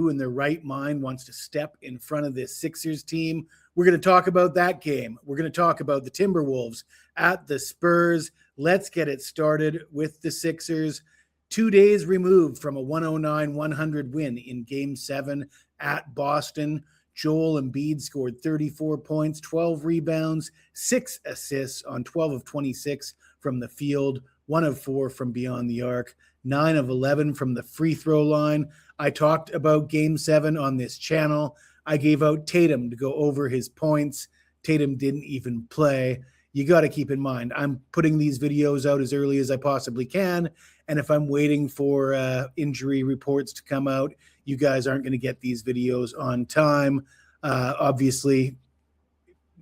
who in their right mind wants to step in front of this Sixers team? We're going to talk about that game. We're going to talk about the Timberwolves at the Spurs. Let's get it started with the Sixers. 2 days removed from a 109-100 win in Game 7 at Boston. Joel Embiid scored 34 points, 12 rebounds, 6 assists on 12 of 26 from the field, 1 of 4 from beyond the arc, 9 of 11 from the free throw line. I talked about Game 7 on this channel. I gave out Tatum to go over his points. Tatum didn't even play. You got to keep in mind, I'm putting these videos out as early as I possibly can. And if I'm waiting for injury reports to come out, you guys aren't going to get these videos on time. Obviously,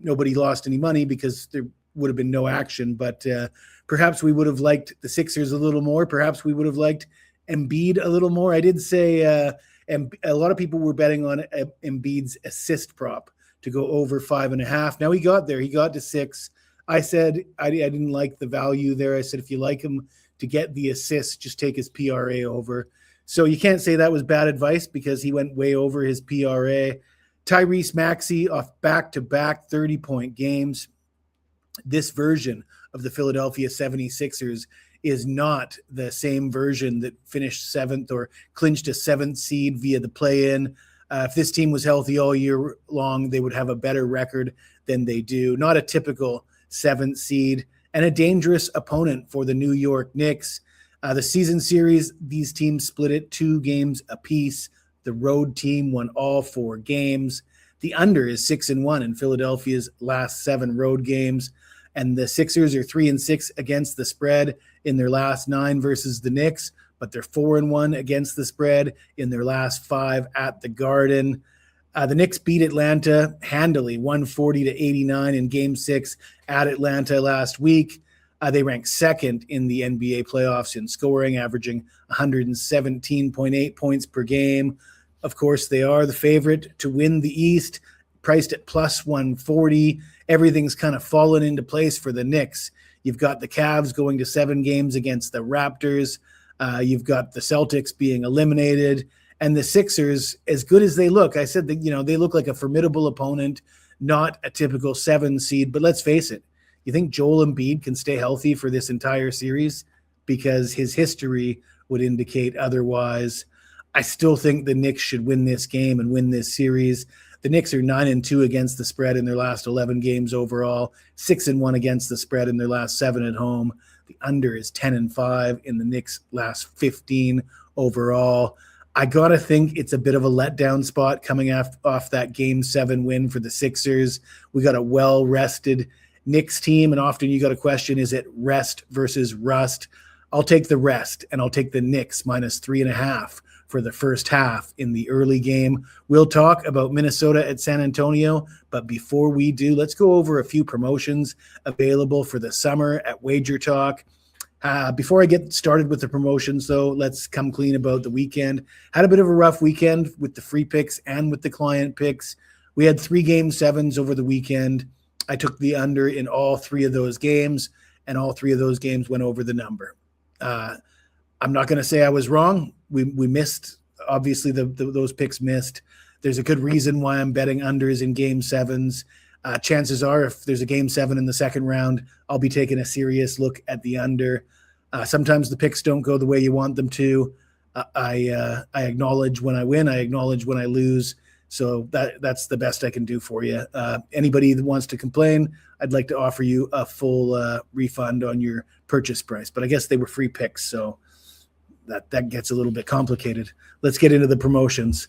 nobody lost any money because there would have been no action. But perhaps we would have liked the Sixers a little more. Perhaps we would have liked Embiid a little more. I did say a lot of people were betting on Embiid's assist prop to go over 5.5. Now he got there. He got to 6. I said I didn't like the value there. I said if you like him to get the assist, just take his PRA over. So you can't say that was bad advice because he went way over his PRA. Tyrese Maxey off back-to-back 30-point games. This version of the Philadelphia 76ers is not the same version that finished 7th or clinched a 7th seed via the play-in. If this team was healthy all year long, they would have a better record than they do. Not a typical 7th seed and a dangerous opponent for the New York Knicks. The season series, these teams split it 2 games apiece. The road team won all 4 games. The under is 6-1 in Philadelphia's last 7 road games. And the Sixers are 3-6 against the spread in their last 9 versus the Knicks, but they're 4-1 against the spread in their last 5 at the Garden. The Knicks beat Atlanta handily, 140-89 in Game 6 at Atlanta last week. They ranked 2nd in the NBA playoffs in scoring, averaging 117.8 points per game. Of course, they are the favorite to win the East, priced at plus 140. Everything's kind of fallen into place for the Knicks. You've got the Cavs going to 7 games against the Raptors. You've got the Celtics being eliminated. And the Sixers, as good as they look, I said that, they look like a formidable opponent, not a typical 7 seed. But let's face it, you think Joel Embiid can stay healthy for this entire series? Because his history would indicate otherwise. I still think the Knicks should win this game and win this series. The Knicks are 9-2 against the spread in their last 11 games overall, 6-1 against the spread in their last 7 at home. The under is 10-5 in the Knicks' last 15 overall. I got to think it's a bit of a letdown spot coming off that Game 7 win for the Sixers. We got a well-rested Knicks team, and often you got a question, is it rest versus rust? I'll take the rest, and I'll take the Knicks minus 3.5 for the first half in the early game. We'll talk about Minnesota at San Antonio, but before we do, let's go over a few promotions available for the summer at WagerTalk. Before I get started with the promotions, though, let's come clean about the weekend. Had a bit of a rough weekend with the free picks and with the client picks. We had 3 Game 7s over the weekend. I took the under in all 3 of those games, and all 3 of those games went over the number. I'm not going to say I was wrong. We missed, obviously, those picks missed. There's a good reason why I'm betting unders in Game 7s. Chances are, if there's a Game 7 in the second round, I'll be taking a serious look at the under. Sometimes the picks don't go the way you want them to. I acknowledge when I win. I acknowledge when I lose. So that's the best I can do for you. Anybody that wants to complain, I'd like to offer you a full refund on your purchase price. But I guess they were free picks, so that gets a little bit complicated. Let's get into the promotions.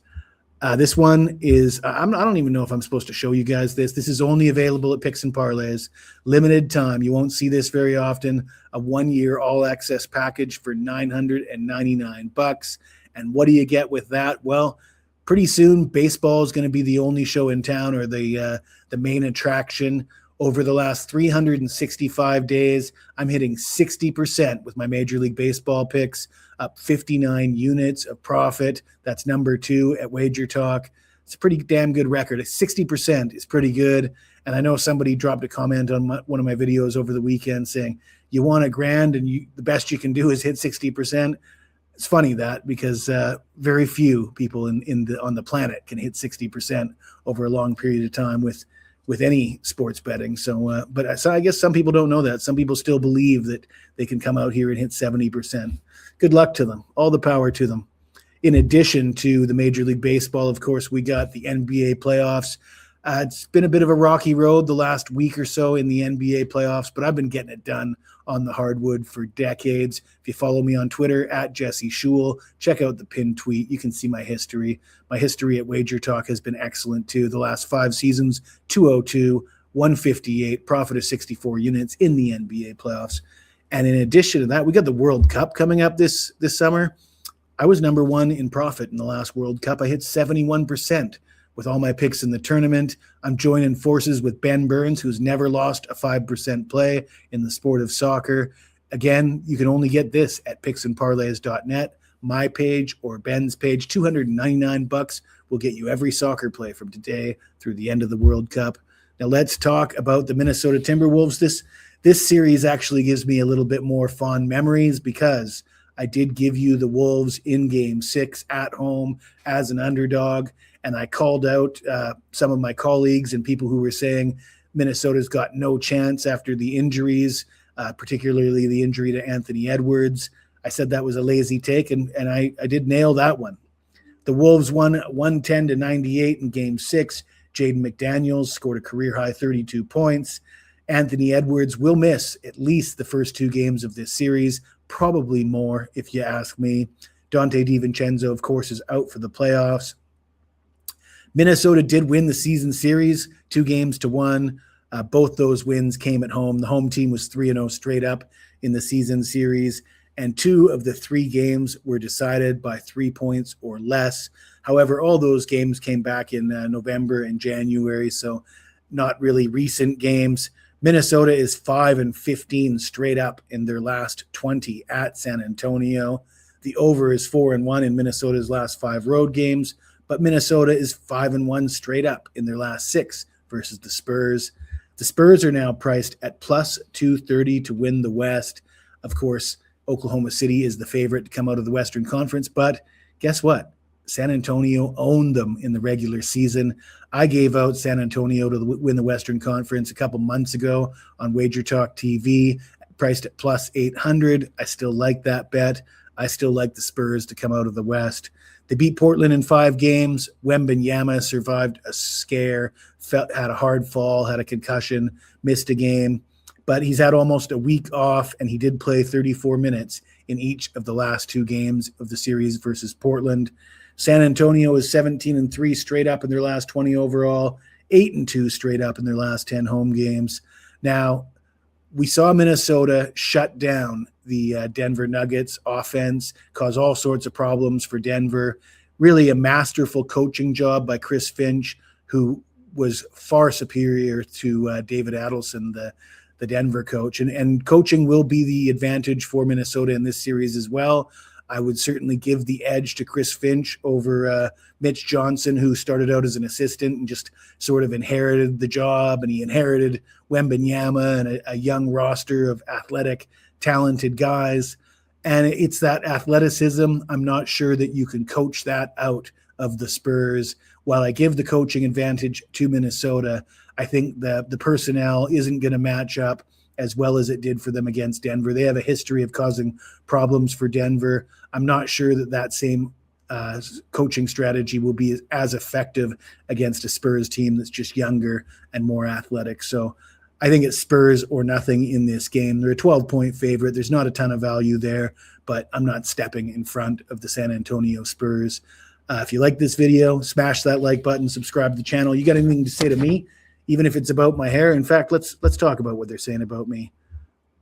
This one is, I don't even know if I'm supposed to show you guys this. This is only available at Picks and Parlays. Limited time. You won't see this very often. A 1-year all-access package for $999. And what do you get with that? Well, pretty soon, baseball is going to be the only show in town, or the main attraction. Over the last 365 days, I'm hitting 60% with my Major League Baseball picks, up 59 units of profit. That's number 2 at WagerTalk. It's a pretty damn good record. 60% is pretty good. And I know somebody dropped a comment on one of my videos over the weekend saying, you want $1,000 and the best you can do is hit 60%. It's funny that because very few people on the planet can hit 60% over a long period of time with any sports betting. So, so I guess some people don't know that. Some people still believe that they can come out here and hit 70%. Good luck to them. All the power to them. In addition to the Major League Baseball, of course, we got the NBA playoffs. It's been a bit of a rocky road the last week or so in the NBA playoffs, but I've been getting it done on the hardwood for decades. If you follow me on Twitter at Jesse Schule, check out the pinned tweet. You can see my history. My history at WagerTalk has been excellent too. The last 5 seasons, 202, 158, profit of 64 units in the NBA playoffs. And in addition to that, we got the World Cup coming up this summer. I was number 1 in profit in the last World Cup. I hit 71% with all my picks in the tournament. I'm joining forces with Ben Burns, who's never lost a 5% play in the sport of soccer. Again, you can only get this at picksandparlays.net, my page or Ben's page. $299 will get you every soccer play from today through the end of the World Cup. Now let's talk about the Minnesota Timberwolves. This series actually gives me a little bit more fond memories because I did give you the Wolves in Game 6 at home as an underdog, and I called out some of my colleagues and people who were saying Minnesota's got no chance after the injuries, particularly the injury to Anthony Edwards. I said that was a lazy take, and I did nail that one. The Wolves won 110-98 in Game 6. Jaden McDaniels scored a career-high 32 points. Anthony Edwards will miss at least the first 2 games of this series, probably more if you ask me. Dante DiVincenzo, of course, is out for the playoffs. Minnesota did win the season series 2-1. Both those wins came at home. The home team was 3-0 straight up in the season series, and 2 of the 3 games were decided by 3 points or less. However, all those games came back in November and January, so not really recent games. Minnesota is 5-15 straight up in their last 20 at San Antonio. The over is 4-1 in Minnesota's last 5 road games, but Minnesota is 5-1 straight up in their last 6 versus the Spurs. The Spurs are now priced at plus 230 to win the West. Of course, Oklahoma City is the favorite to come out of the Western Conference, but guess what? San Antonio owned them in the regular season. I gave out San Antonio to win the Western Conference a couple months ago on WagerTalk TV, priced at plus 800. I still like that bet. I still like the Spurs to come out of the West. They beat Portland in 5 games. Wembanyama survived a scare, had a hard fall, had a concussion, missed a game. But he's had almost a week off, and he did play 34 minutes in each of the last 2 games of the series versus Portland. San Antonio is 17-3 straight up in their last 20 overall, 8-2 straight up in their last 10 home games. Now, we saw Minnesota shut down the Denver Nuggets offense, cause all sorts of problems for Denver. Really a masterful coaching job by Chris Finch, who was far superior to David Adelson, the Denver coach. And coaching will be the advantage for Minnesota in this series as well. I would certainly give the edge to Chris Finch over Mitch Johnson, who started out as an assistant and just sort of inherited the job, and he inherited Wembanyama and a young roster of athletic, talented guys. And it's that athleticism. I'm not sure that you can coach that out of the Spurs. While I give the coaching advantage to Minnesota, I think the personnel isn't going to match up as well as it did for them against Denver. They have a history of causing problems for Denver. I'm not sure that same coaching strategy will be as effective against a Spurs team that's just younger and more athletic. So I think it's Spurs or nothing in this game. They're a 12-point favorite. There's not a ton of value there, but I'm not stepping in front of the San Antonio Spurs. If you like this video, smash that like button, subscribe to the channel. You got anything to say to me, even if it's about my hair? In fact, let's talk about what they're saying about me.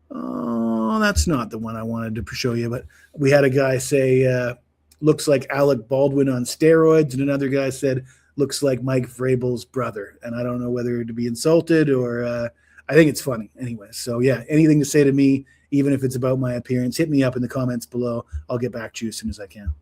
Oh, that's not the one I wanted to show you, but we had a guy say, looks like Alec Baldwin on steroids, and another guy said, looks like Mike Vrabel's brother. And I don't know whether to be insulted or I think it's funny anyway. So yeah, anything to say to me, even if it's about my appearance, hit me up in the comments below. I'll get back to you as soon as I can.